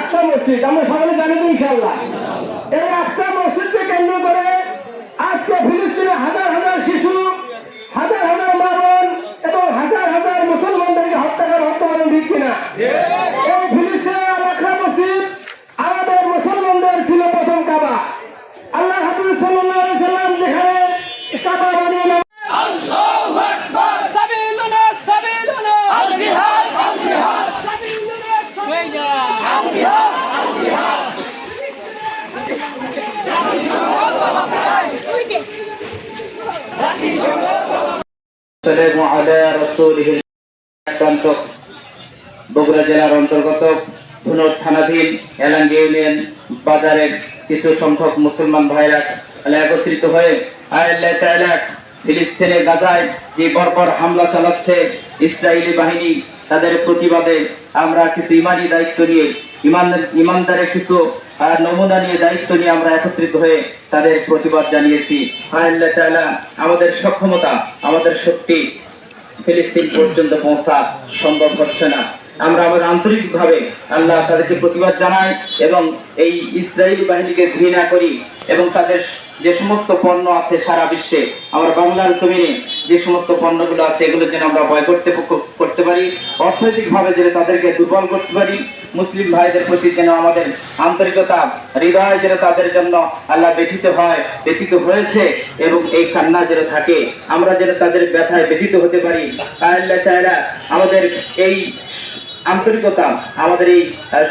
আকসা মসজিদ, আমরা সকলে জানি তো ইনশাআল্লাহ। এই আকসা মসজিদকে কেন্দ্র করে আজকে ফিলিস্তিনে হাজার হাজার শিশু, হাজার হাজার মা বোন এবং হাজার হাজার মুসলমানদেরকে হত্যা করা হতে পারে, ঠিক কিনা? এই ফিলিস্তিনের আল আকসা মসজিদ আমাদের মুসলমানদের ছিল প্রথম কাবা। আল্লাহ হাবিব সাল্লাল্লাহু আলাইহি সাল্লাম যেখানে কাবা বানিয়ে আল্লাহু আকবার সাবিলুনা সাবিলুনা আল জিহাদ আল জিহাদ সাবিলুনা সাবিলুনা আল জিহাদ আল জিহাদ সালামু আলা রাসূলিহি বগুড়া জেলার অন্তর্গত ধুনট থানাধীন এলাঙ্গি ইউনিয়ন বাজারের কিছু সংখ্যক মুসলমান ভাইরা একত্রিত হয়ে আল্লাহ তাআলা ফিলিস্তিনের গাজায় যে বর্বর হামলা চালাচ্ছে ইসরায়েলি বাহিনী, তাদের প্রতিবাদে আমরা কিছু ইমানি দায়িত্ব নিয়ে ইমানদারের কিছু নমুনা নিয়ে দায়িত্ব নিয়ে আমরা একত্রিত হয়ে তাদের প্রতিবাদ জানিয়েছি। আল্লাহ তাআলা আমাদের সক্ষমতা, আমাদের শক্তি ফিলিস্তিন পর্যন্ত পৌঁছা সম্ভব হচ্ছে না। আমরা আমাদের আন্তরিকভাবে আল্লাহ তাদেরকে প্রতিবাদ জানাই এবং এই ইসরায়েলি বাহিনীকে ঘৃণা করি এবং তাদের যে সমস্ত পণ্য আছে সারা বিশ্বে, আমরা বাংলার জমিনে যে সমস্ত পণ্যগুলো আছে এগুলো যেন আমরা বয়কট করতে পারি, অর্থনৈতিকভাবে যেন তাদেরকে দুর্বল করতে পারি। মুসলিম ভাইদের প্রতি যেন আমাদের আন্তরিকতা, হৃদয় যেন তাদের জন্য আল্লাহ ব্যথিত হয়েছে এবং এই কান্না যেন থাকে, আমরা যেন তাদের ব্যথায় ব্যথিত হতে পারি। আল্লাহ তাআলা আমাদের এই আন্তরিকতা, আমাদের এই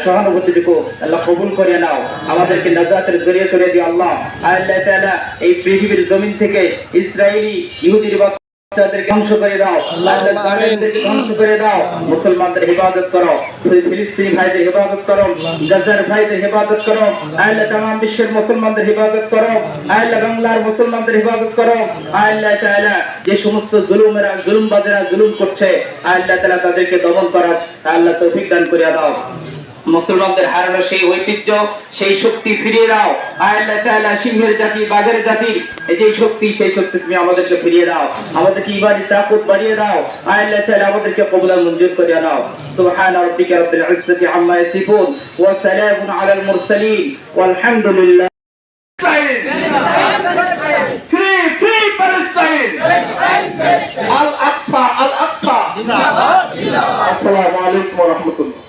সহানুভূতিটুকু আল্লাহ কবুল করে নাও, আমাদেরকে নাজাতের জড়িয়ে করে দিও আল্লাহ। আল্লাহ তাআলা এই পৃথিবীর জমিন থেকে ইসরায়েলি ইহুদির বাচ্চাদেরকে ধ্বংস করে দাও, তাদেরকে ধ্বংস করে দাও। মুসলমানদের হেফাজত করো, ফিলিস্তিনি ভাইদের হেফাজত করো, গাজার ভাইদের হেফাজত করো। আল্লাহ তামাম বিশ্বের মুসলমানদের হেফাজত করো, আল্লাহ বাংলার মুসলমানদের হেফাজত করো। আল্লাহ তাআলা যে সমস্ত জুলুমবাজেরা জুলুম করছে, আল্লাহ তাআলা তাদেরকে দমন করার আল্লাহ তৌফিক দান করে দাও। মুসলমানদের হারানো সেই ঐতিহ্য, সেই শক্তি ফিরিয়ে দাও। আল্লাহ তাআলা সিংহের জাতি, বাঘের জাতির এই যে শক্তি, সেই শক্তি তুমি আমাদেরকে ফিরিয়ে দাও, আমাদেরকে ঈমানি তাকত বাড়িয়ে দাও। আল্লাহ তাআলা আমাদেরকে কবুল মঞ্জুর করে নাও। সুবহানা রাব্বিকা রাব্বিল ইজ্জাতি আম্মা ইয়াসিফুন ওয়া সালামুন আলাল মুরসালিন ওয়ালহামদুলিল্লাহ। Free Palestine! Al Aqsa! Al Aqsa! Assalamu alaikum wa rahmatullah.